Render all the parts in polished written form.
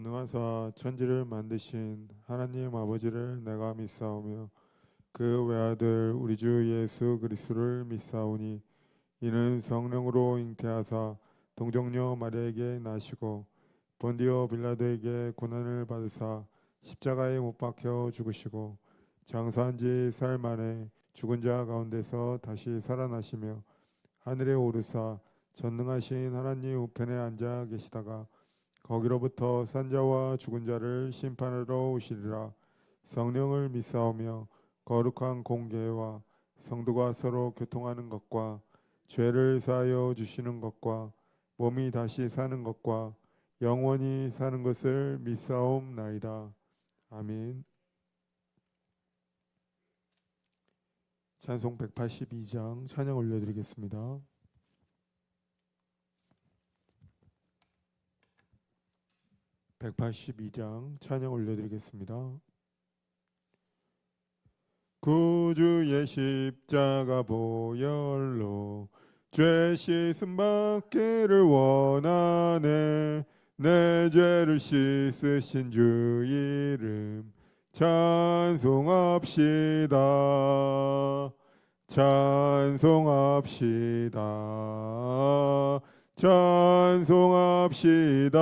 전능하사 천지를 만드신 하나님 아버지를 내가 믿사오며 그 외아들 우리 주 예수 그리스도를 믿사오니 이는 성령으로 잉태하사 동정녀 마리아에게 나시고 본디오 빌라도에게 고난을 받으사 십자가에 못 박혀 죽으시고 장사한 지 사흘 만에 죽은 자 가운데서 다시 살아나시며 하늘에 오르사 전능하신 하나님 우편에 앉아 계시다가 거기로부터 산자와 죽은 자를 심판하러 오시리라. 성령을 믿사오며 거룩한 공회와 성도가 서로 교통하는 것과 죄를 사하여 주시는 것과 몸이 다시 사는 것과 영원히 사는 것을 믿사옵나이다. 아멘. 찬송 182장 찬양 올려드리겠습니다. 182장 찬양 올려드리겠습니다. 구주의 십자가 보혈로 죄 씻음 받기를 원하네. 내 죄를 씻으신 주 이름 찬송합시다. 찬송합시다. 찬송합시다.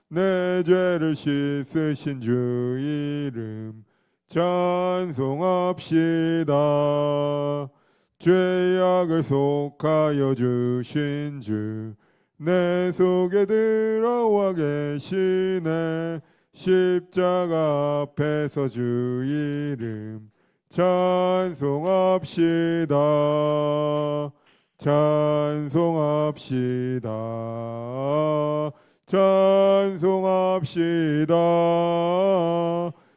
내 죄를 씻으신 주 이름 찬송합시다. 죄악을 속하여 주신 주 내 속에 들어와 계시네. 십자가 앞에서 주 이름 찬송합시다. 찬송합시다. 찬송합시다.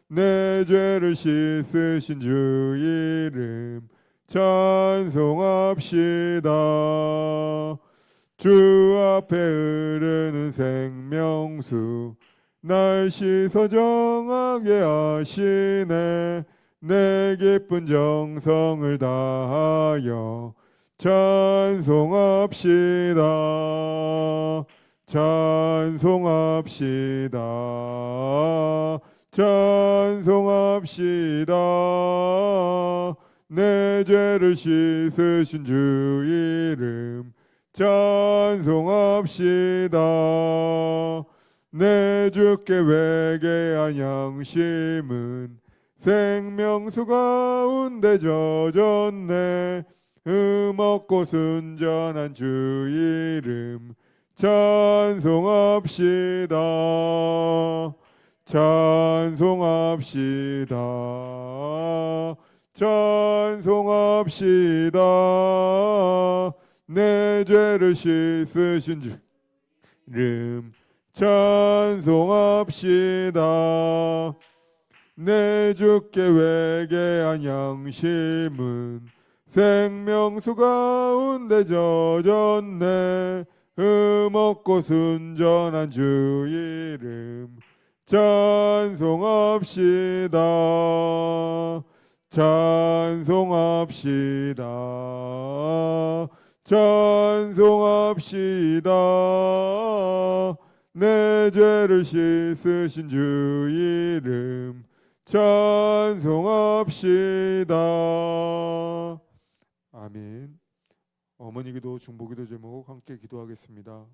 내 죄를 씻으신 주 이름 찬송합시다. 주 앞에 흐르는 생명수 날 씻어 정하게 하시네. 내 기쁜 정성을 다하여 찬송합시다. 찬송합시다. 찬송합시다. 내 죄를 씻으신 주 이름 찬송합시다. 내 주께 회개한 양심은 생명수 가운데 젖었네. 흠없고 순전한 주 이름 찬송합시다. 찬송합시다. 찬송합시다. 내 죄를 씻으신 주 이름 찬송합시다. 내 주께 회개한 양심은 생명수 가운데 젖었네. 흠없고 순전한 주 이름 찬송합시다. 찬송합시다. 찬송합시다. 내 죄를 씻으신 주 이름 찬송합시다. 아멘. 어머니 기도 중보기도 제목 함께 기도하겠습니다.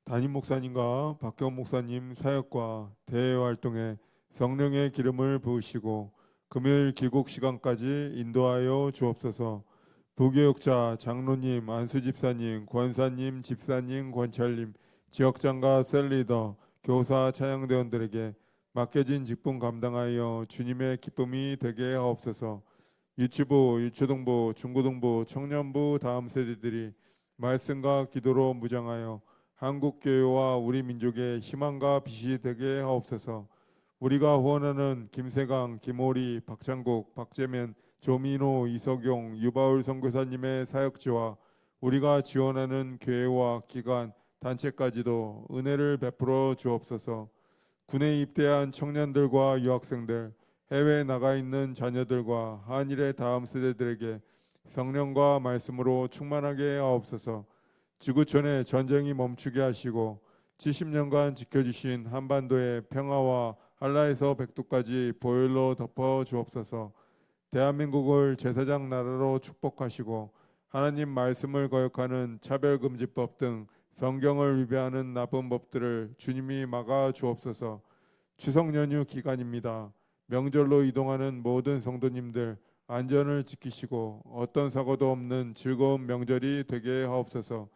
담임 목사님과 박경 목사님 사역과 대회 활동에 성령의 기름을 부으시고 금요일 귀국 시간까지 인도하여 주옵소서. 부교육자, 장로님, 안수집사님, 권사님, 집사님, 권찰님, 지역장과 셀리더, 교사, 차양대원들에게 맡겨진 직분 감당하여 주님의 기쁨이 되게 하옵소서. 유치부, 유초등부, 중고등부, 청년부 다음 세대들이 말씀과 기도로 무장하여 한국교회와 우리 민족의 희망과 빛이 되게 하옵소서. 우리가 후원하는 김세강, 김오리, 박창국, 박재면, 조민호, 이석용, 유바울 선교사님의 사역지와 우리가 지원하는 교회와 기관, 단체까지도 은혜를 베풀어 주옵소서. 군에 입대한 청년들과 유학생들, 해외에 나가 있는 자녀들과 한일의 다음 세대들에게 성령과 말씀으로 충만하게 하옵소서. 지구촌에 전쟁이 멈추게 하시고 70년간 지켜주신 한반도의 평화와 한라에서 백두까지 보혈로 덮어 주옵소서. 대한민국을 제사장 나라로 축복하시고 하나님 말씀을 거역하는 차별금지법 등 성경을 위배하는 나쁜 법들을 주님이 막아 주옵소서. 추석 연휴 기간입니다. 명절로 이동하는 모든 성도님들 안전을 지키시고 어떤 사고도 없는 즐거운 명절이 되게 하옵소서.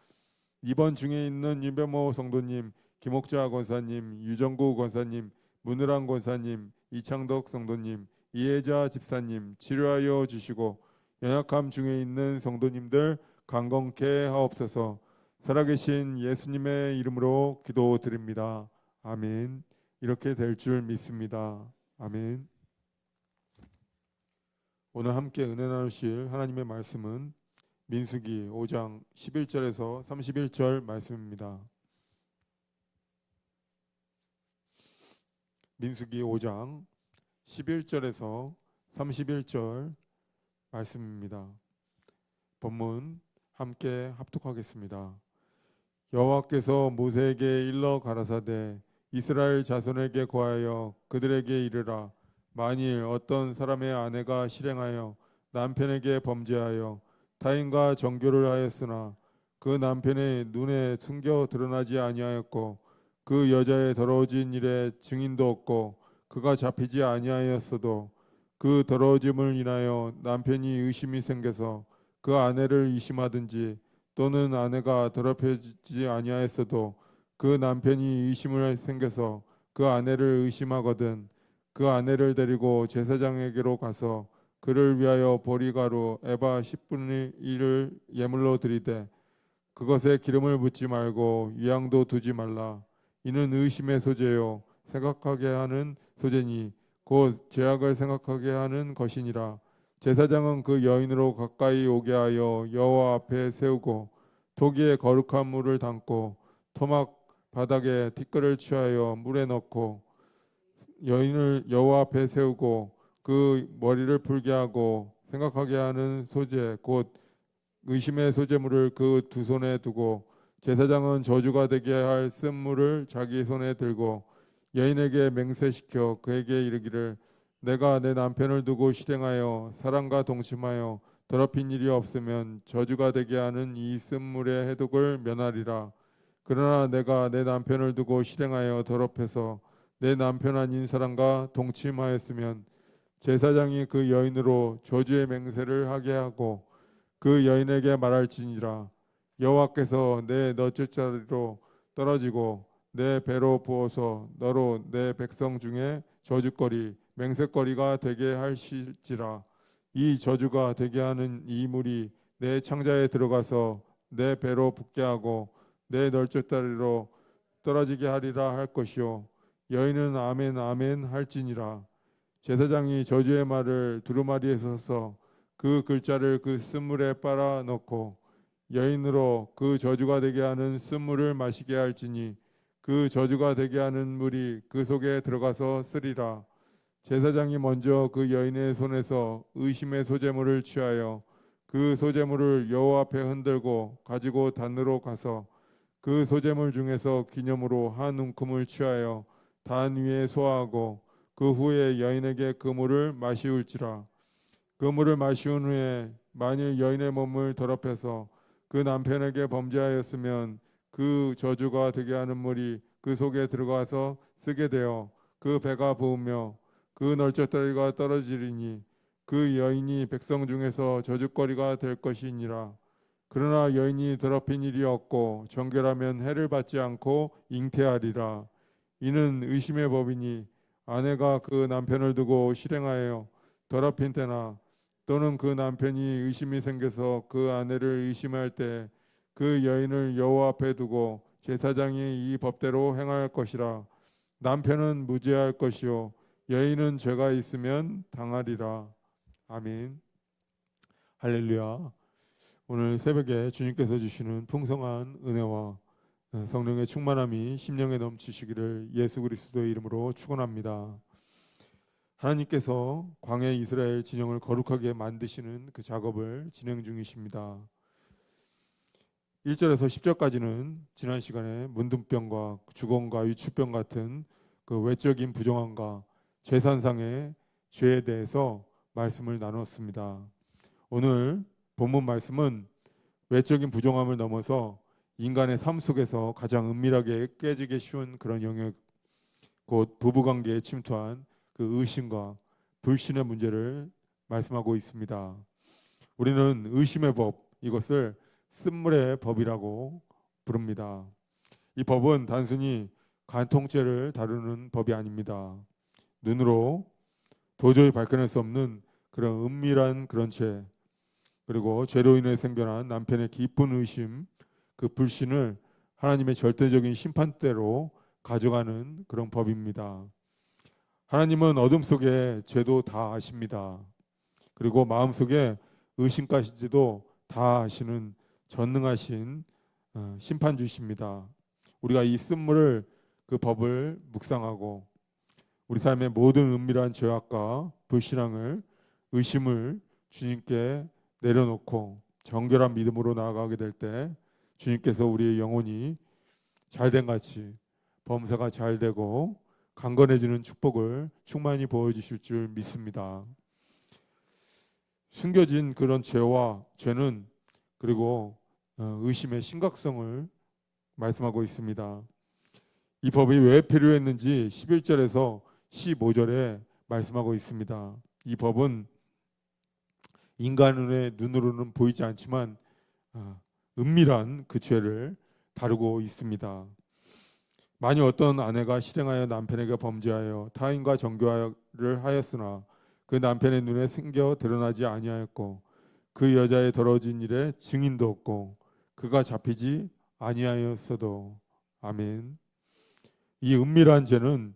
이번 중에 있는 유배모 성도님, 김옥자 권사님, 유정구 권사님, 문우랑 권사님, 이창덕 성도님, 이혜자 집사님 치료하여 주시고 연약함 중에 있는 성도님들 강건케 하옵소서. 살아계신 예수님의 이름으로 기도드립니다. 아멘. 이렇게 될 줄 믿습니다. 아멘. 오늘 함께 은혜 나누실 하나님의 말씀은 민수기 5장 11절에서 31절 말씀입니다. 민수기 5장 11절에서 31절 말씀입니다. 본문 함께 합독하겠습니다. 여호와께서 모세에게 일러 가라사대 이스라엘 자손에게 고하여 그들에게 이르라. 만일 어떤 사람의 아내가 실행하여 남편에게 범죄하여 타인과 정교를 하였으나 그 남편의 눈에 숨겨 드러나지 아니하였고 그 여자의 더러워진 일에 증인도 없고 그가 잡히지 아니하였어도 그 더러워짐을 인하여 남편이 의심이 생겨서 그 아내를 의심하든지 또는 아내가 더럽혀지지 아니하였어도 그 남편이 의심을 생겨서 그 아내를 의심하거든 그 아내를 데리고 제사장에게로 가서 그를 위하여 보리가루 에바 10분의 1을 예물로 드리되 그것에 기름을 붓지 말고 유향도 두지 말라. 이는 의심의 소재요 생각하게 하는 소재니 곧 죄악을 생각하게 하는 것이니라. 제사장은 그 여인으로 가까이 오게 하여 여호와 앞에 세우고 토기에 거룩한 물을 담고 토막 바닥에 티끌을 취하여 물에 넣고 여인을 여호와 앞에 세우고 그 머리를 풀게 하고 생각하게 하는 소재 곧 의심의 소재물을 그 두 손에 두고 제사장은 저주가 되게 할 쓴물을 자기 손에 들고 여인에게 맹세시켜 그에게 이르기를 내가 내 남편을 두고 실행하여 사랑과 동침하여 더럽힌 일이 없으면 저주가 되게 하는 이 쓴물의 해독을 면하리라. 그러나 내가 내 남편을 두고 실행하여 더럽혀서 내 남편 아닌 사람과 동침하였으면 제사장이 그 여인으로 저주의 맹세를 하게 하고 그 여인에게 말할지니라. 여호와께서 내 넛젖자리로 떨어지고 내 배로 부어서 너로 내 백성 중에 저주거리 맹세거리가 되게 하실지라. 이 저주가 되게 하는 이 물이 내 창자에 들어가서 내 배로 붓게 하고 내 널젓다리로 떨어지게 하리라 할 것이요 여인은 아멘 아멘 할지니라. 제사장이 저주의 말을 두루마리에 서서 그 글자를 그 쓴물에 빨아 넣고 여인으로 그 저주가 되게 하는 쓴물을 마시게 할지니 그 저주가 되게 하는 물이 그 속에 들어가서 쓰리라. 제사장이 먼저 그 여인의 손에서 의심의 소재물을 취하여 그 소재물을 여호와 앞에 흔들고 가지고 단으로 가서 그 소재물 중에서 기념으로 한 움큼을 취하여 단 위에 소화하고 그 후에 여인에게 그 물을 마시울지라. 그 물을 마시운 후에 만일 여인의 몸을 더럽혀서 그 남편에게 범죄하였으면 그 저주가 되게 하는 물이 그 속에 들어가서 쓰게 되어 그 배가 부으며 그 널젓다리가 떨어지리니 그 여인이 백성 중에서 저주거리가 될 것이니라. 그러나 여인이 더럽힌 일이 없고 정결하면 해를 받지 않고 잉태하리라. 이는 의심의 법이니 아내가 그 남편을 두고 실행하여 더럽힌 때나 또는 그 남편이 의심이 생겨서 그 아내를 의심할 때 그 여인을 여호와 앞에 두고 제사장이 이 법대로 행할 것이라. 남편은 무죄할 것이요 여인은 죄가 있으면 당하리라. 아멘. 할렐루야. 오늘 새벽에 주님께서 주시는 풍성한 은혜와 성령의 충만함이 심령에 넘치시기를 예수 그리스도의 이름으로 축원합니다. 하나님께서 광야 이스라엘 진영을 거룩하게 만드시는 그 작업을 진행 중이십니다. 1절에서 10절까지는 지난 시간에 문둥병과 주검과 유추병 같은 그 외적인 부정함과 재산상의 죄에 대해서 말씀을 나눴습니다. 오늘 본문 말씀은 외적인 부정함을 넘어서 인간의 삶 속에서 가장 은밀하게 깨지기 쉬운 그런 영역, 곧 부부관계에 침투한 그 의심과 불신의 문제를 말씀하고 있습니다. 우리는 의심의 법, 이것을 쓴물의 법이라고 부릅니다. 이 법은 단순히 간통죄를 다루는 법이 아닙니다. 눈으로 도저히 밝혀낼 수 없는 그런 은밀한 그런 죄, 그리고 죄로 인해 생겨난 남편의 깊은 의심, 그 불신을 하나님의 절대적인 심판대로 가져가는 그런 법입니다. 하나님은 어둠 속에 죄도 다 아십니다. 그리고 마음속에 의심까지도 다 아시는 전능하신 심판주이십니다. 우리가 이 쓴물을 그 법을 묵상하고 우리 삶의 모든 은밀한 죄악과 불신앙을, 의심을 주님께 내려놓고 정결한 믿음으로 나아가게 될 때 주님께서 우리의 영혼이 잘된 같이 범사가 잘 되고 강건해지는 축복을 충만히 보여주실 줄 믿습니다. 숨겨진 그런 죄는 그리고 의심의 심각성을 말씀하고 있습니다. 이 법이 왜 필요했는지 11절에서 15절에 말씀하고 있습니다. 이 법은 인간의 눈으로는 보이지 않지만 은밀한 그 죄를 다루고 있습니다. 만일 어떤 아내가 실행하여 남편에게 범죄하여 타인과 정교를 하였으나 그 남편의 눈에 생겨 드러나지 아니하였고 그 여자의 더러워진 일에 증인도 없고 그가 잡히지 아니하였어도. 아멘. 이 은밀한 죄는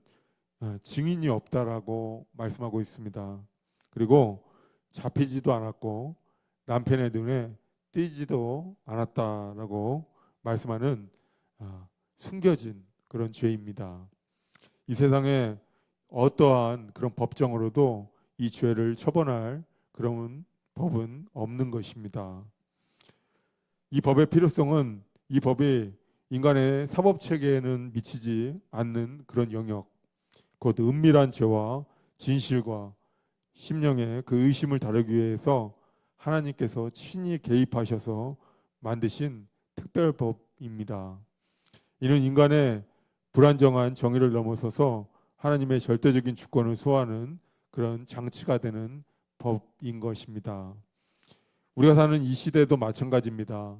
증인이 없다라고 말씀하고 있습니다. 그리고 잡히지도 않았고 남편의 눈에 띄지도 않았다라고 말씀하는 숨겨진 그런 죄입니다. 이 세상에 어떠한 그런 법정으로도 이 죄를 처벌할 그런 법은 없는 것입니다. 이 법의 필요성은 이 법이 인간의 사법 체계에는 미치지 않는 그런 영역, 곧 은밀한 죄와 진실과 심령의 그 의심을 다루기 위해서 하나님께서 친히 개입하셔서 만드신 특별법입니다. 이는 인간의 불안정한 정의를 넘어서서 하나님의 절대적인 주권을 소화하는 그런 장치가 되는 법인 것입니다. 우리가 사는 이 시대도 마찬가지입니다.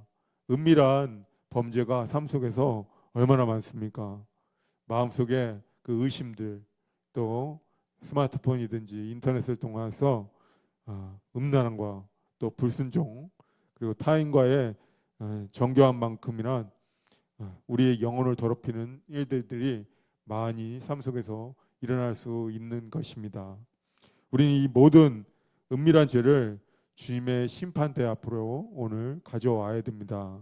은밀한 범죄가 삶 속에서 얼마나 많습니까? 마음속에 그 의심들, 또 스마트폰이든지 인터넷을 통해서 음란함과 또 불순종, 그리고 타인과의 정교한 만큼이나 우리의 영혼을 더럽히는 일들이 많이 삶 속에서 일어날 수 있는 것입니다. 우리는 이 모든 은밀한 죄를 주님의 심판대 앞으로 오늘 가져와야 됩니다.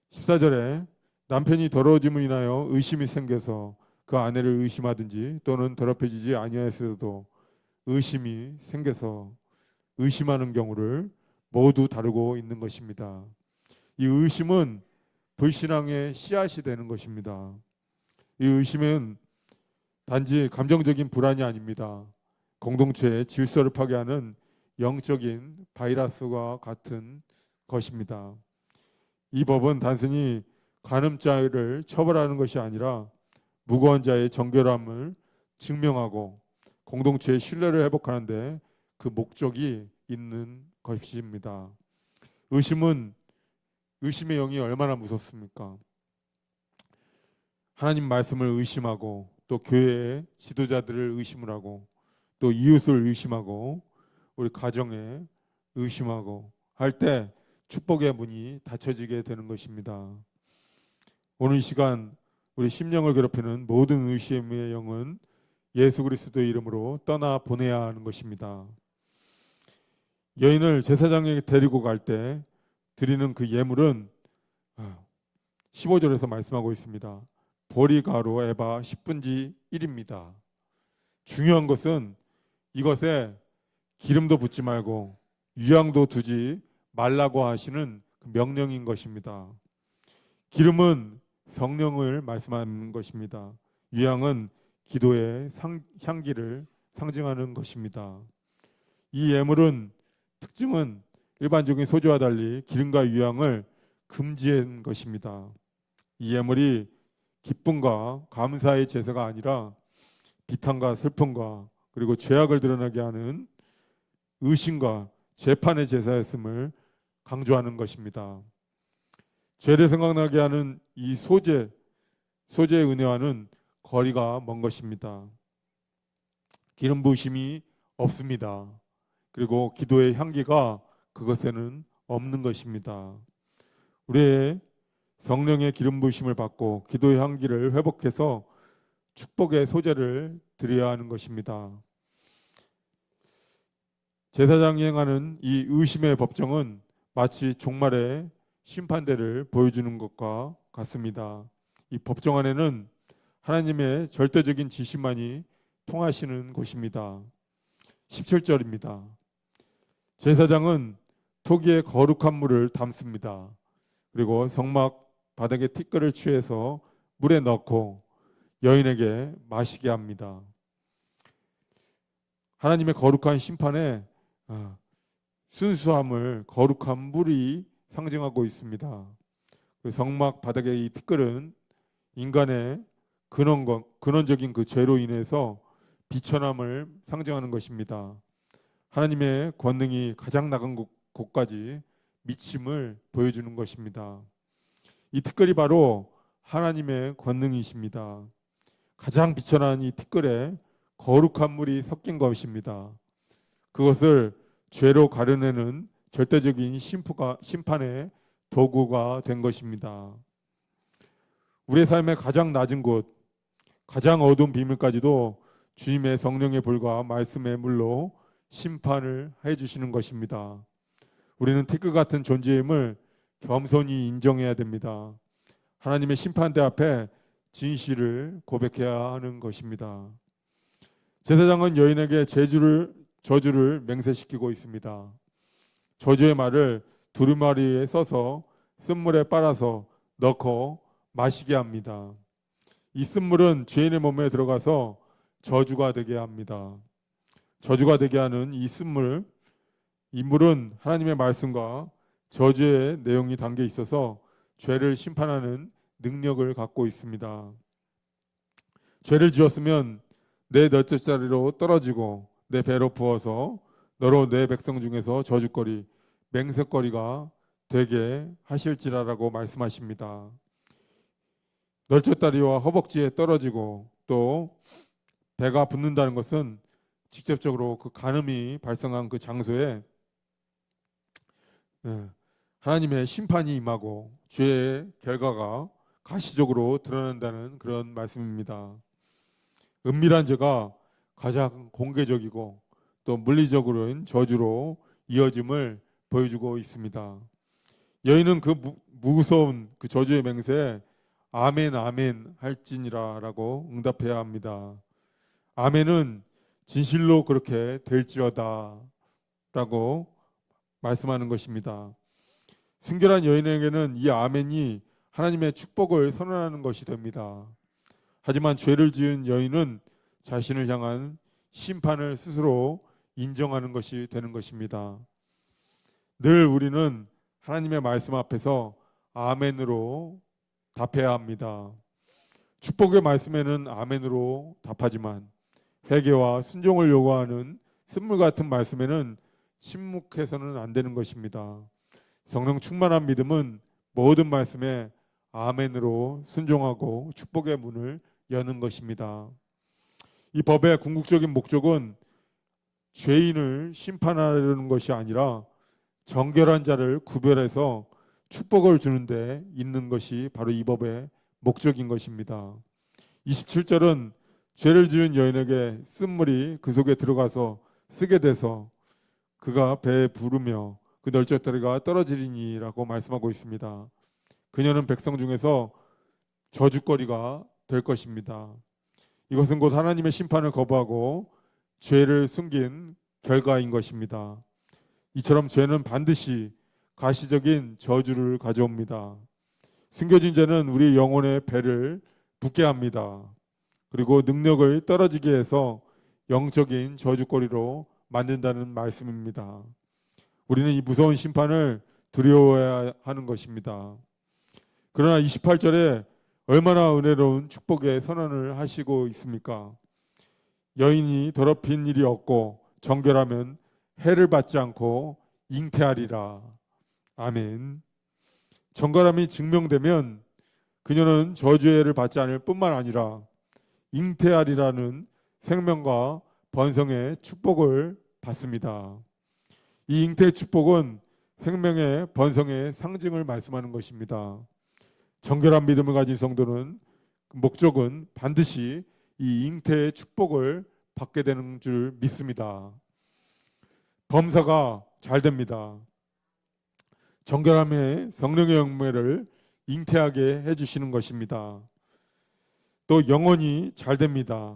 14절에 남편이 더러워짐을 인하여 의심이 생겨서 그 아내를 의심하든지 또는 더럽혀지지 아니하였어도 의심이 생겨서 의심하는 경우를 모두 다루고 있는 것입니다. 이 의심은 불신앙의 씨앗이 되는 것입니다. 이 의심은 단지 감정적인 불안이 아닙니다. 공동체의 질서를 파괴하는 영적인 바이러스와 같은 것입니다. 이 법은 단순히 간음자를 처벌하는 것이 아니라 무고한 자의 정결함을 증명하고 공동체의 신뢰를 회복하는 데 그 목적이 있는 것입니다. 의심의 영이 얼마나 무섭습니까? 하나님 말씀을 의심하고 또 교회의 지도자들을 의심을 하고 또 이웃을 의심하고 우리 가정에 의심하고 할 때 축복의 문이 닫혀지게 되는 것입니다. 오늘 이 시간 우리 심령을 괴롭히는 모든 의심의 영은 예수 그리스도의 이름으로 떠나 보내야 하는 것입니다. 여인을 제사장에게 데리고 갈 때 드리는 그 예물은 15절에서 말씀하고 있습니다. 보리가루 에바 10분지 1입니다. 중요한 것은 이것에 기름도 붓지 말고 유향도 두지 말라고 하시는 그 명령인 것입니다. 기름은 성령을 말씀하는 것입니다. 유향은 기도의 향기를 상징하는 것입니다. 이 예물은 특징은 일반적인 소주와 달리 기름과 유향을 금지한 것입니다. 이 예물이 기쁨과 감사의 제사가 아니라 비탄과 슬픔과 그리고 죄악을 드러나게 하는 의심과 재판의 제사였음을 강조하는 것입니다. 죄를 생각나게 하는 이 소재의 은혜와는 거리가 먼 것입니다. 기름 부으심이 없습니다. 그리고 기도의 향기가 그것에는 없는 것입니다. 우리의 성령의 기름 부으심을 받고 기도의 향기를 회복해서 축복의 소재를 드려야 하는 것입니다. 제사장이 행하는 이 의심의 법정은 마치 종말의 심판대를 보여주는 것과 같습니다. 이 법정 안에는 하나님의 절대적인 지시만이 통하시는 곳입니다. 17절입니다. 제사장은 토기에 거룩한 물을 담습니다. 그리고 성막 바닥에 티끌을 취해서 물에 넣고 여인에게 마시게 합니다. 하나님의 거룩한 심판에 순수함을 거룩한 물이 상징하고 있습니다. 그 성막 바닥의 이 티끌은 인간의 근원적인 그 죄로 인해서 비천함을 상징하는 것입니다. 하나님의 권능이 가장 나간 곳까지 미침을 보여주는 것입니다. 이 티끌이 바로 하나님의 권능이십니다. 가장 비천한 이 티끌에 거룩한 물이 섞인 것입니다. 그것을 죄로 가려내는 절대적인 심판의 도구가 된 것입니다. 우리의 삶의 가장 낮은 곳, 가장 어두운 비밀까지도 주님의 성령의 불과 말씀의 물로 심판을 해주시는 것입니다. 우리는 티끌 같은 존재임을 겸손히 인정해야 됩니다. 하나님의 심판대 앞에 진실을 고백해야 하는 것입니다. 제사장은 여인에게 저주를 맹세시키고 있습니다. 저주의 말을 두루마리에 써서 쓴물에 빨아서 넣고 마시게 합니다. 이 쓴물은 죄인의 몸에 들어가서 저주가 되게 합니다. 저주가 되게 하는 이 쓴물, 이 물은 하나님의 말씀과 저주의 내용이 담겨 있어서 죄를 심판하는 능력을 갖고 있습니다. 죄를 지었으면 내 넷째짜리로 떨어지고 내 배로 부어서 너로 내 백성 중에서 저주거리, 맹세거리가 되게 하실지라라고 말씀하십니다. 널쩍다리와 허벅지에 떨어지고 또 배가 붓는다는 것은 직접적으로 그 간음이 발생한 그 장소에 하나님의 심판이 임하고 죄의 결과가 가시적으로 드러난다는 그런 말씀입니다. 은밀한 죄가 가장 공개적이고 또 물리적으로인 저주로 이어짐을 보여주고 있습니다. 여인은 그 무서운 그 저주의 맹세에 아멘 아멘 할지니라라고 응답해야 합니다. 아멘은 진실로 그렇게 될지어다 라고 말씀하는 것입니다. 순결한 여인에게는 이 아멘이 하나님의 축복을 선언하는 것이 됩니다. 하지만 죄를 지은 여인은 자신을 향한 심판을 스스로 인정하는 것이 되는 것입니다. 늘 우리는 하나님의 말씀 앞에서 아멘으로 답해야 합니다. 축복의 말씀에는 아멘으로 답하지만 회개와 순종을 요구하는 쓴물 같은 말씀에는 침묵해서는 안 되는 것입니다. 성령 충만한 믿음은 모든 말씀에 아멘으로 순종하고 축복의 문을 여는 것입니다. 이 법의 궁극적인 목적은 죄인을 심판하려는 것이 아니라 정결한 자를 구별해서 축복을 주는 데 있는 것이 바로 이 법의 목적인 것입니다. 27절은 죄를 지은 여인에게 쓴물이 그 속에 들어가서 쓰게 돼서 그가 배에 부르며 그 널쩍다리가 떨어지리니라고 말씀하고 있습니다. 그녀는 백성 중에서 저주거리가 될 것입니다. 이것은 곧 하나님의 심판을 거부하고 죄를 숨긴 결과인 것입니다. 이처럼 죄는 반드시 가시적인 저주를 가져옵니다. 숨겨진 죄는 우리 영혼의 배를 붓게 합니다. 그리고 능력을 떨어지게 해서 영적인 저주거리로 만든다는 말씀입니다. 우리는 이 무서운 심판을 두려워해야 하는 것입니다. 그러나 28절에 얼마나 은혜로운 축복의 선언을 하시고 있습니까? 여인이 더럽힌 일이 없고 정결하면 해를 받지 않고 잉태하리라. 아멘. 정결함이 증명되면 그녀는 저주의 해를 받지 않을 뿐만 아니라 잉태하리라는 생명과 번성의 축복을 받습니다. 이 잉태의 축복은 생명의 번성의 상징을 말씀하는 것입니다. 정결한 믿음을 가진 성도는 목적은 반드시 이 잉태의 축복을 받게 되는 줄 믿습니다. 범사가 잘 됩니다. 정결함의 성령의 열매를 잉태하게 해주시는 것입니다. 또 영혼이 잘 됩니다.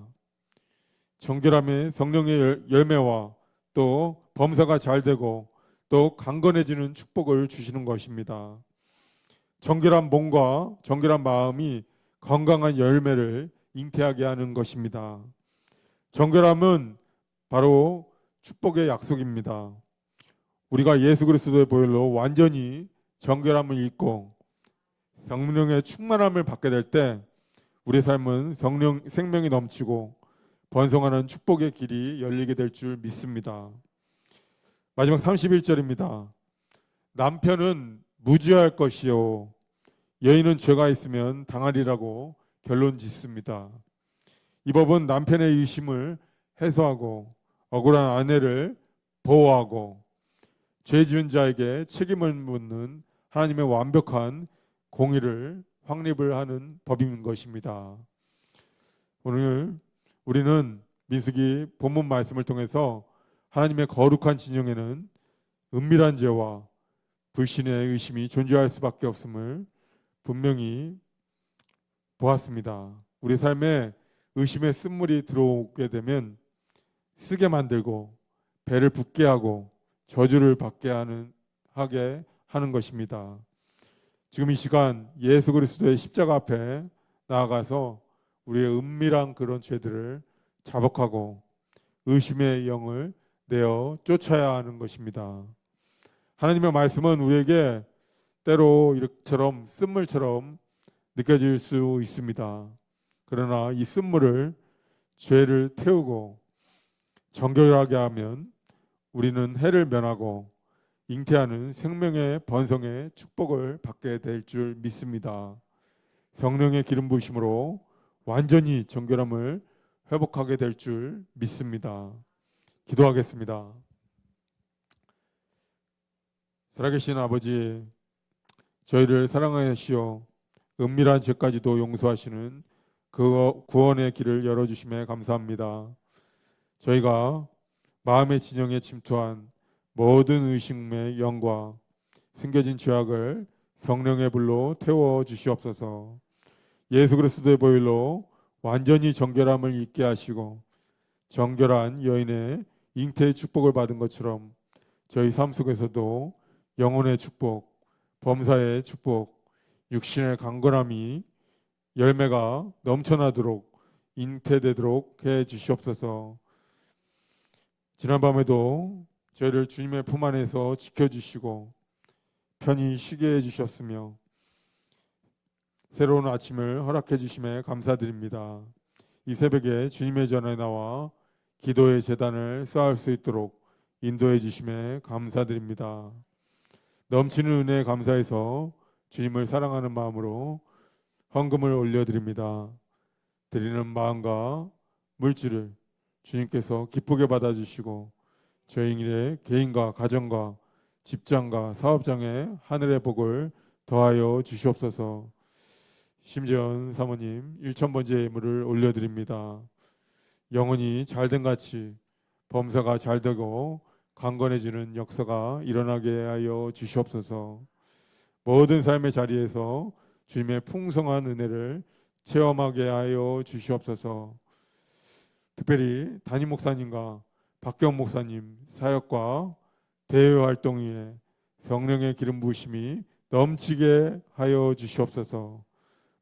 정결함의 성령의 열매와 또 범사가 잘 되고 또 강건해지는 축복을 주시는 것입니다. 정결한 몸과 정결한 마음이 건강한 열매를 잉태하게 하는 것입니다. 정결함은 바로 축복의 약속입니다. 우리가 예수 그리스도의 보혈로 완전히 정결함을 입고 성령의 충만함을 받게 될 때 우리 삶은 생명이 넘치고 번성하는 축복의 길이 열리게 될 줄 믿습니다. 마지막 31절입니다. 남편은 무죄할 것이요 여인은 죄가 있으면 당하리라고 결론 짓습니다. 이 법은 남편의 의심을 해소하고 억울한 아내를 보호하고 죄 지은 자에게 책임을 묻는 하나님의 완벽한 공의를 확립을 하는 법인 것입니다. 오늘 우리는 민수기 본문 말씀을 통해서 하나님의 거룩한 진영에는 은밀한 죄와 불신의 의심이 존재할 수밖에 없음을 분명히 보았습니다. 우리 삶에 의심의 쓴물이 들어오게 되면 쓰게 만들고 배를 붓게 하고 저주를 받게 하게 하는 것입니다. 지금 이 시간 예수 그리스도의 십자가 앞에 나아가서 우리의 은밀한 그런 죄들을 자복하고 의심의 영을 내어 쫓아야 하는 것입니다. 하나님의 말씀은 우리에게 때로 이처럼 쓴물처럼 느껴질 수 있습니다. 그러나 이 쓴물을 죄를 태우고 정결하게 하면 우리는 해를 면하고 잉태하는 생명의 번성의 축복을 받게 될 줄 믿습니다. 성령의 기름 부으심으로 완전히 정결함을 회복하게 될 줄 믿습니다. 기도하겠습니다. 살아계신 아버지, 저희를 사랑하시어 은밀한 죄까지도 용서하시는 그 구원의 길을 열어주심에 감사합니다. 저희가 마음의 진영에 침투한 모든 의심의 영과 숨겨진 죄악을 성령의 불로 태워 주시옵소서. 예수 그리스도의 보혈로 완전히 정결함을 입게 하시고 정결한 여인의 잉태의 축복을 받은 것처럼 저희 삶 속에서도 영혼의 축복, 범사의 축복, 육신의 강건함이 열매가 넘쳐나도록 잉태되도록 해 주시옵소서. 지난밤에도 저희를 주님의 품 안에서 지켜주시고 편히 쉬게 해주셨으며 새로운 아침을 허락해 주심에 감사드립니다. 이 새벽에 주님의 전에 나와 기도의 제단을 쌓을 수 있도록 인도해 주심에 감사드립니다. 넘치는 은혜에 감사해서 주님을 사랑하는 마음으로 헌금을 올려드립니다. 드리는 마음과 물질을 주님께서 기쁘게 받아주시고 저희의 개인과 가정과 집장과 사업장에 하늘의 복을 더하여 주시옵소서. 심재원 사모님 1,000번째 예물을 올려드립니다. 영혼이 잘된 같이 범사가 잘되고 강건해지는 역사가 일어나게 하여 주시옵소서. 모든 삶의 자리에서 주님의 풍성한 은혜를 체험하게 하여 주시옵소서. 특별히 담임 목사님과 박경 목사님 사역과 대외 활동 위에 성령의 기름 부으심이 넘치게 하여 주시옵소서.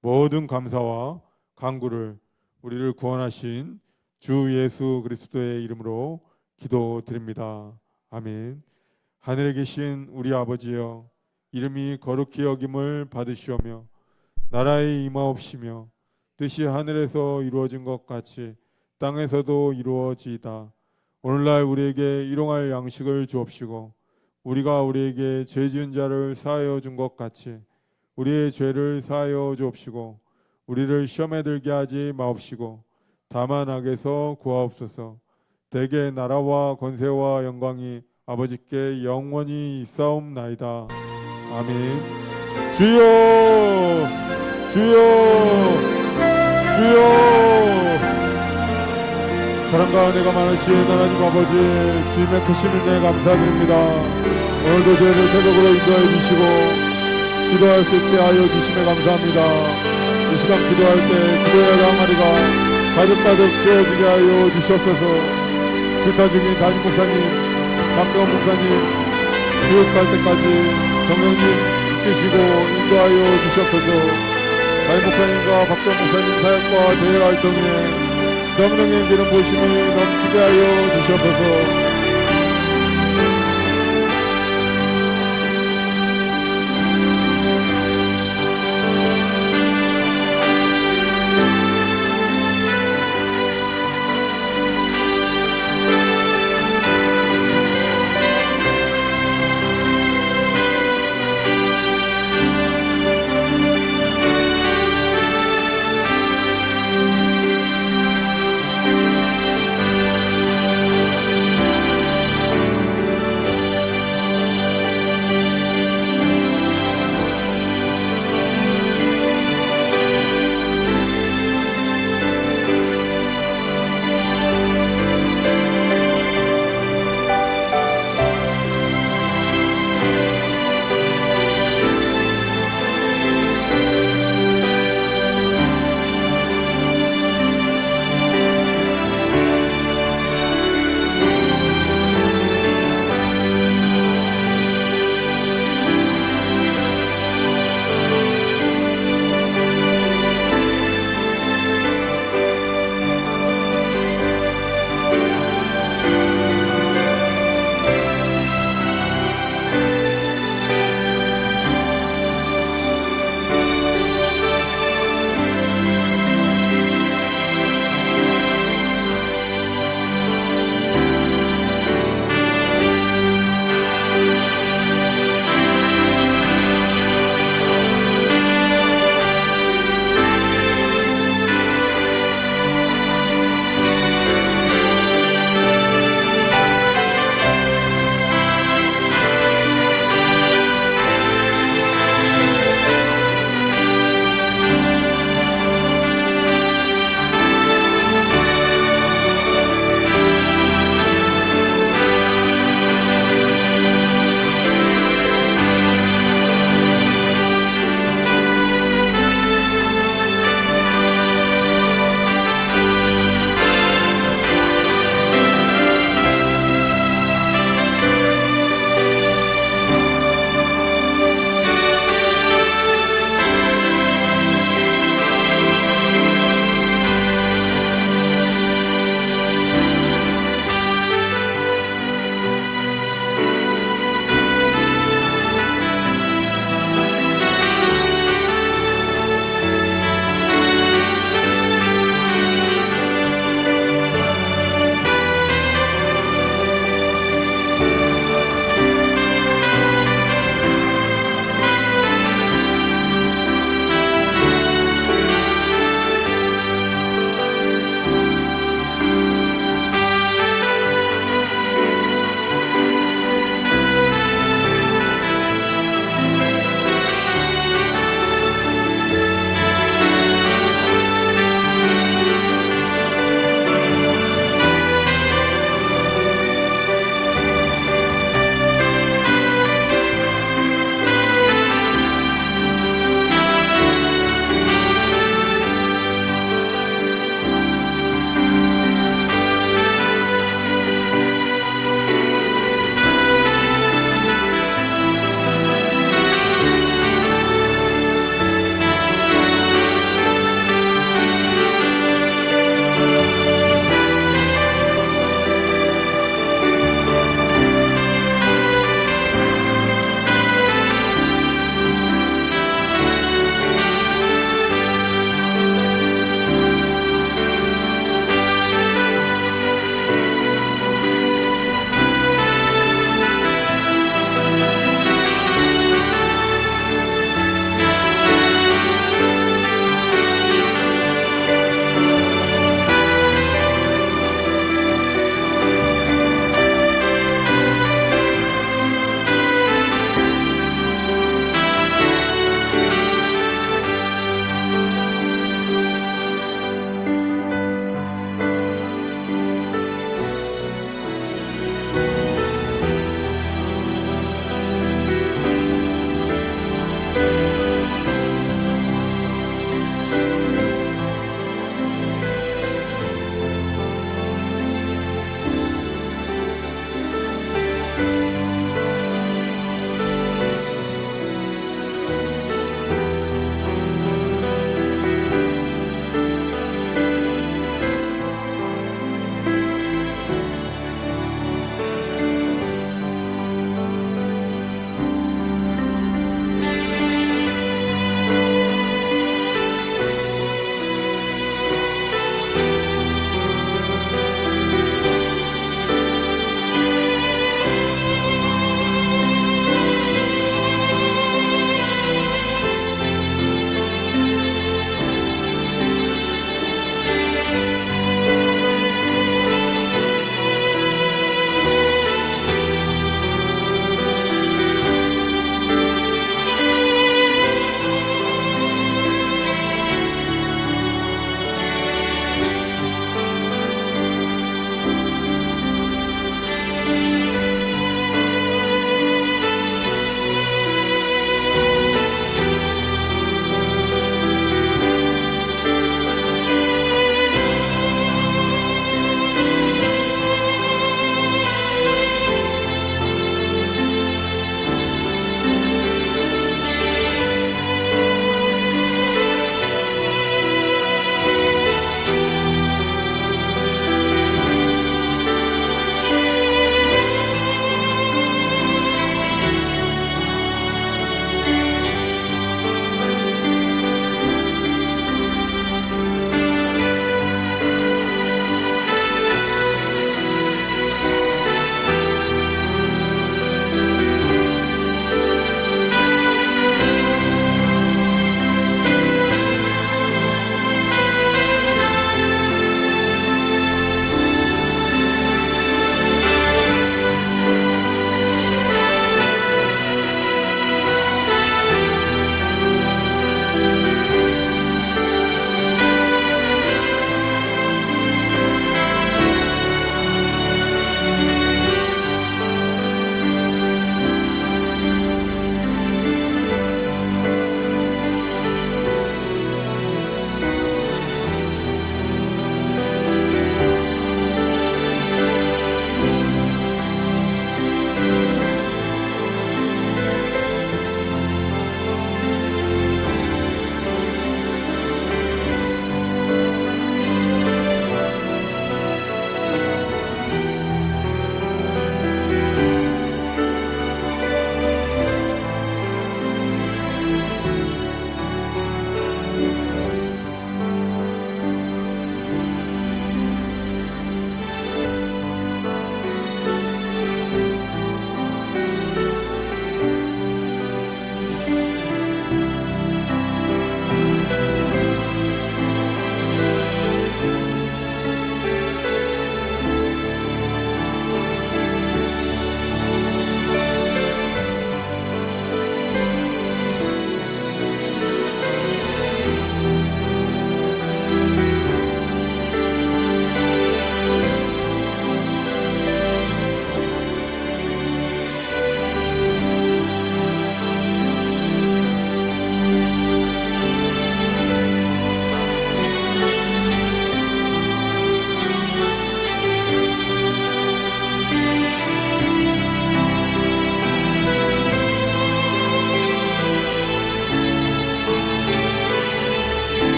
모든 감사와 간구를 우리를 구원하신 주 예수 그리스도의 이름으로 기도드립니다. 아멘. 하늘에 계신 우리 아버지여, 이름이 거룩히 여김을 받으시오며 나라의 임하옵시며 뜻이 하늘에서 이루어진 것 같이 땅에서도 이루어지이다. 오늘날 우리에게 일용할 양식을 주옵시고 우리가 우리에게 죄 지은 자를 사하여 준 것 같이 우리의 죄를 사하여 주옵시고 우리를 시험에 들게 하지 마옵시고 다만 악에서 구하옵소서. 대개 나라와 권세와 영광이 아버지께 영원히 있사옵나이다. 아멘. 주여 주여 주여. 사랑과 은혜가 많으신 하나님 아버지, 주님의 크신 은혜 감사드립니다. 오늘도 저희를 새벽으로 인도하여 주시고 기도할 수 있게 하여 주심에 감사합니다. 이 시간 기도할 때 기도의 항아리가 가득가득 채워지게 하여 주시옵소서. 기타 중인 담임 목사님, 박대원 목사님, 교육할 때까지 성령님 지키시고 인도하여 주시옵소서. 담임 목사님과 박대원 목사님 사역과 대회 활동에 성령의 기름 부으심을 넘치게 하여 주시옵소서.